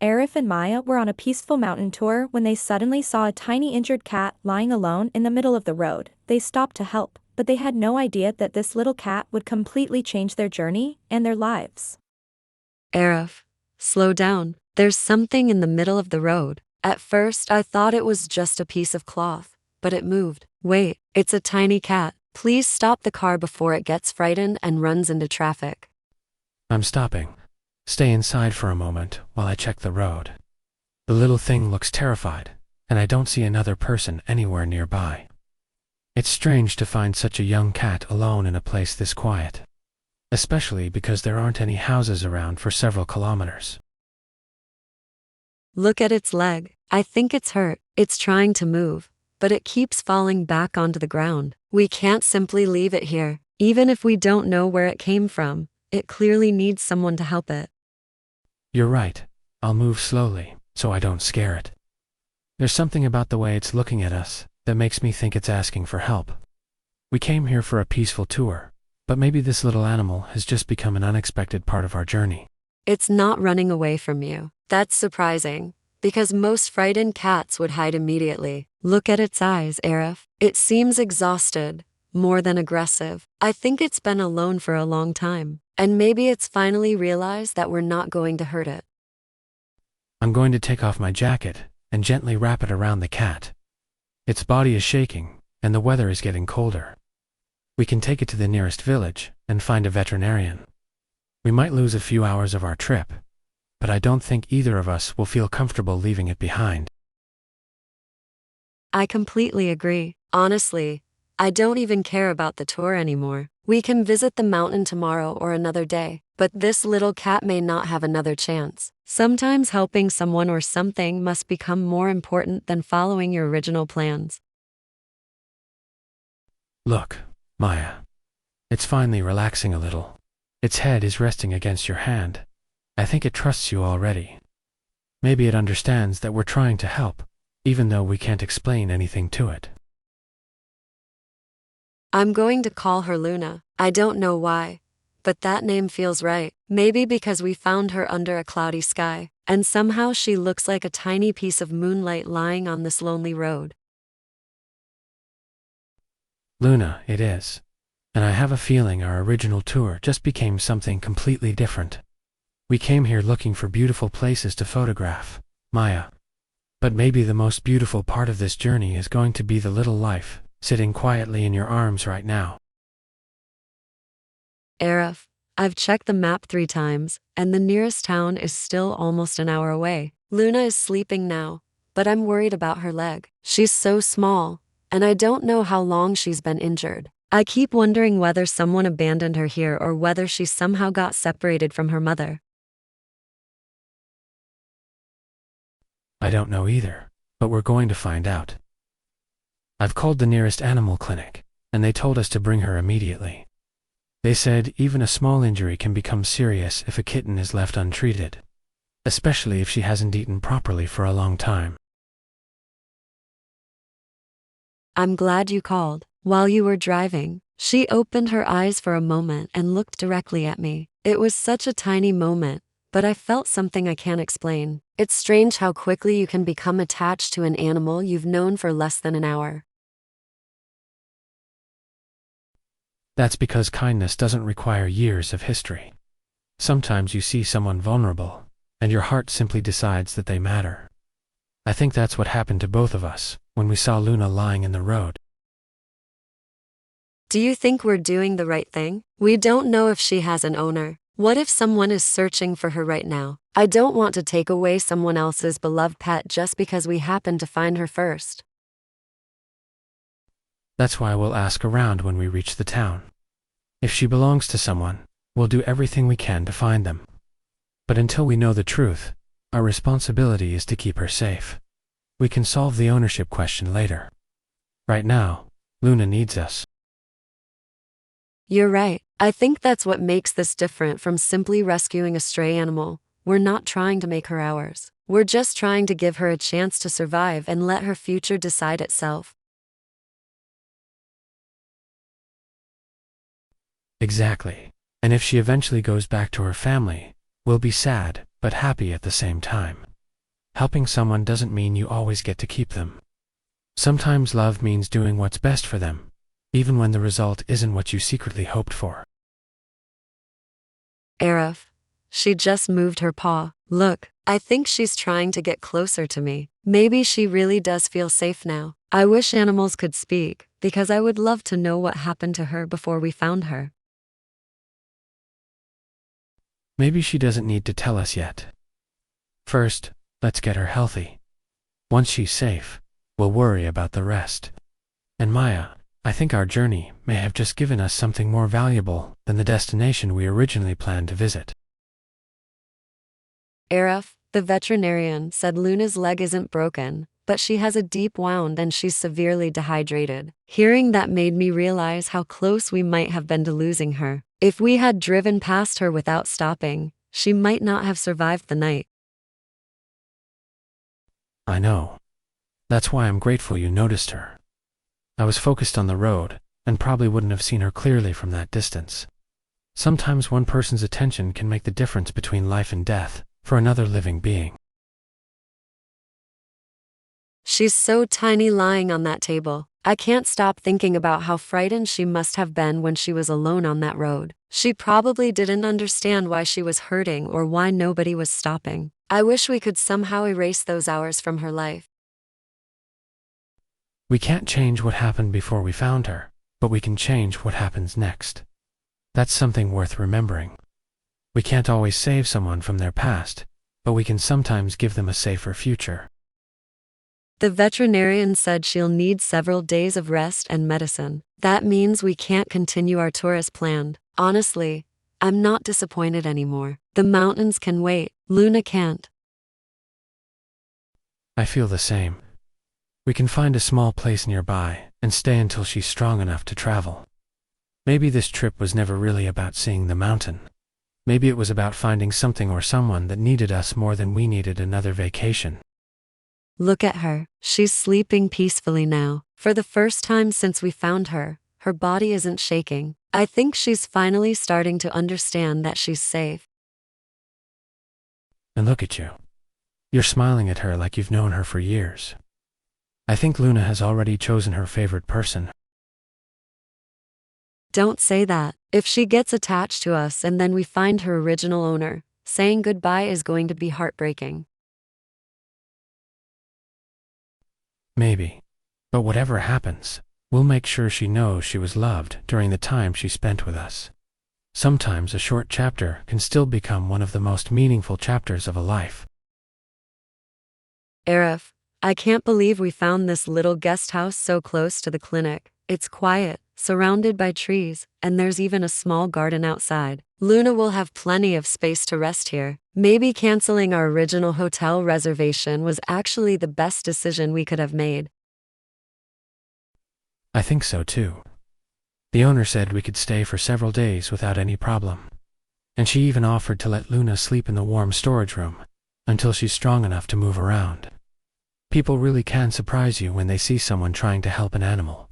Arif and Maya were on a peaceful mountain tour when they suddenly saw a tiny injured cat lying alone in the middle of the road. They stopped to help, but they had no idea that this little cat would completely change their journey and their lives. Arif, slow down. There's something in the middle of the road. At first, I thought it was just a piece of cloth, but it moved. Wait, it's a tiny cat. Please stop the car before it gets frightened and runs into traffic. I'm stopping. Stay inside for a moment while I check the road. The little thing looks terrified, and I don't see another person anywhere nearby. It's strange to find such a young cat alone in a place this quiet, especially because there aren't any houses around for several kilometers. Look at its leg. I think it's hurt. It's trying to move, but it keeps falling back onto the ground. We can't simply leave it here. Even if we don't know where it came from, it clearly needs someone to help it. You're right. I'll move slowly, so I don't scare it. There's something about the way it's looking at us that makes me think it's asking for help. We came here for a peaceful tour, but maybe this little animal has just become an unexpected part of our journey. It's not running away from you. That's surprising, because most frightened cats would hide immediately. Look at its eyes, Arif. It seems exhausted, more than aggressive. I think it's been alone for a long time, and maybe it's finally realized that we're not going to hurt it. I'm going to take off my jacket and gently wrap it around the cat. Its body is shaking, and the weather is getting colder. We can take it to the nearest village and find a veterinarian. We might lose a few hours of our trip, but I don't think either of us will feel comfortable leaving it behind. I completely agree. Honestly, I don't even care about the tour anymore. We can visit the mountain tomorrow or another day, but this little cat may not have another chance. Sometimes helping someone or something must become more important than following your original plans. Look, Maya. It's finally relaxing a little. Its head is resting against your hand. I think it trusts you already. Maybe it understands that we're trying to help, even though we can't explain anything to it. I'm going to call her Luna. I don't know why, but that name feels right. Maybe because we found her under a cloudy sky, and somehow she looks like a tiny piece of moonlight lying on this lonely road. Luna, it is. And I have a feeling our original tour just became something completely different. We came here looking for beautiful places to photograph, Maya. But maybe the most beautiful part of this journey is going to be the little life sitting quietly in your arms right now. Arif, I've checked the map 3 times, and the nearest town is still almost an hour away. Luna is sleeping now, but I'm worried about her leg. She's so small, and I don't know how long she's been injured. I keep wondering whether someone abandoned her here or whether she somehow got separated from her mother. I don't know either, but we're going to find out. I've called the nearest animal clinic, and they told us to bring her immediately. They said even a small injury can become serious if a kitten is left untreated, especially if she hasn't eaten properly for a long time. I'm glad you called. While you were driving, she opened her eyes for a moment and looked directly at me. It was such a tiny moment, but I felt something I can't explain. It's strange how quickly you can become attached to an animal you've known for less than an hour. That's because kindness doesn't require years of history. Sometimes you see someone vulnerable, and your heart simply decides that they matter. I think that's what happened to both of us when we saw Luna lying in the road. Do you think we're doing the right thing? We don't know if she has an owner. What if someone is searching for her right now? I don't want to take away someone else's beloved pet just because we happen to find her first. That's why we'll ask around when we reach the town. If she belongs to someone, we'll do everything we can to find them. But until we know the truth, our responsibility is to keep her safe. We can solve the ownership question later. Right now, Luna needs us. You're right. I think that's what makes this different from simply rescuing a stray animal. We're not trying to make her ours. We're just trying to give her a chance to survive and let her future decide itself. Exactly. And if she eventually goes back to her family, we'll be sad, but happy at the same time. Helping someone doesn't mean you always get to keep them. Sometimes love means doing what's best for them, even when the result isn't what you secretly hoped for. Arif. She just moved her paw. Look, I think she's trying to get closer to me. Maybe she really does feel safe now. I wish animals could speak, because I would love to know what happened to her before we found her. Maybe she doesn't need to tell us yet. First, let's get her healthy. Once she's safe, we'll worry about the rest. And Maya, I think our journey may have just given us something more valuable than the destination we originally planned to visit. Arif, the veterinarian, said Luna's leg isn't broken, but she has a deep wound and she's severely dehydrated. Hearing that made me realize how close we might have been to losing her. If we had driven past her without stopping, she might not have survived the night. I know. That's why I'm grateful you noticed her. I was focused on the road, and probably wouldn't have seen her clearly from that distance. Sometimes one person's attention can make the difference between life and death for another living being. She's so tiny lying on that table. I can't stop thinking about how frightened she must have been when she was alone on that road. She probably didn't understand why she was hurting or why nobody was stopping. I wish we could somehow erase those hours from her life. We can't change what happened before we found her, but we can change what happens next. That's something worth remembering. We can't always save someone from their past, but we can sometimes give them a safer future. The veterinarian said she'll need several days of rest and medicine. That means we can't continue our tour as planned. Honestly, I'm not disappointed anymore. The mountains can wait. Luna can't. I feel the same. We can find a small place nearby and stay until she's strong enough to travel. Maybe this trip was never really about seeing the mountain. Maybe it was about finding something or someone that needed us more than we needed another vacation. Look at her. She's sleeping peacefully now. For the first time since we found her, her body isn't shaking. I think she's finally starting to understand that she's safe. And look at you. You're smiling at her like you've known her for years. I think Luna has already chosen her favorite person. Don't say that. If she gets attached to us and then we find her original owner, saying goodbye is going to be heartbreaking. Maybe. But whatever happens, we'll make sure she knows she was loved during the time she spent with us. Sometimes a short chapter can still become one of the most meaningful chapters of a life. Arif, I can't believe we found this little guest house so close to the clinic. It's quiet, surrounded by trees, and there's even a small garden outside. Luna will have plenty of space to rest here. Maybe canceling our original hotel reservation was actually the best decision we could have made. I think so too. The owner said we could stay for several days without any problem. And she even offered to let Luna sleep in the warm storage room until she's strong enough to move around. People really can surprise you when they see someone trying to help an animal.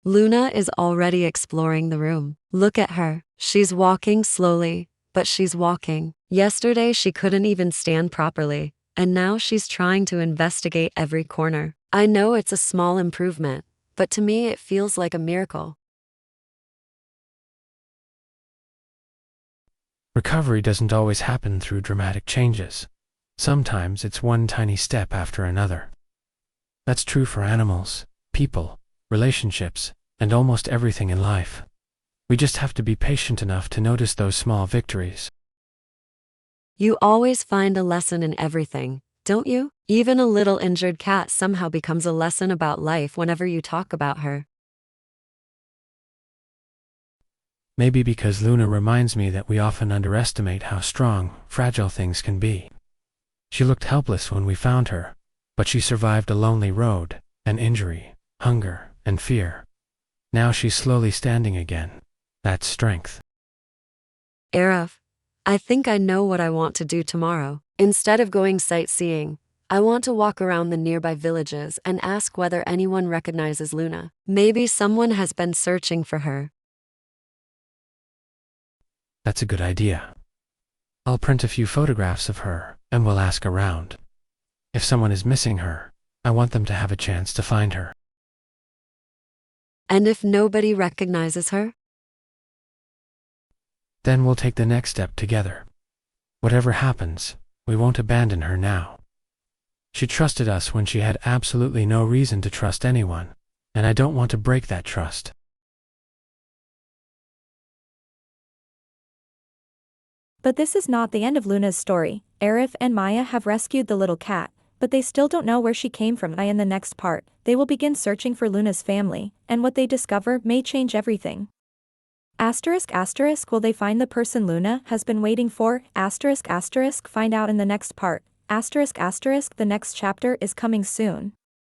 Luna is already exploring the room. Look at her. She's walking slowly, but she's walking. Yesterday she couldn't even stand properly, and now she's trying to investigate every corner. I know it's a small improvement, but to me it feels like a miracle. Recovery doesn't always happen through dramatic changes. Sometimes it's one tiny step after another. That's true for animals, people, relationships, and almost everything in life. We just have to be patient enough to notice those small victories. You always find a lesson in everything, don't you? Even a little injured cat somehow becomes a lesson about life whenever you talk about her. Maybe because Luna reminds me that we often underestimate how strong, fragile things can be. She looked helpless when we found her, but she survived a lonely road, an injury, hunger, and fear. Now she's slowly standing again. That's strength. Arif, I think I know what I want to do tomorrow. Instead of going sightseeing, I want to walk around the nearby villages and ask whether anyone recognizes Luna. Maybe someone has been searching for her. That's a good idea. I'll print a few photographs of her and we'll ask around. If someone is missing her, I want them to have a chance to find her. And if nobody recognizes her? Then we'll take the next step together. Whatever happens, we won't abandon her now. She trusted us when she had absolutely no reason to trust anyone, and I don't want to break that trust. But this is not the end of Luna's story. Arif and Maya have rescued the little cat, but they still don't know where she came from. In the next part, they will begin searching for Luna's family, and what they discover may change everything. ***, will they find the person Luna has been waiting for? ***, find out in the next part. ***, the next chapter is coming soon.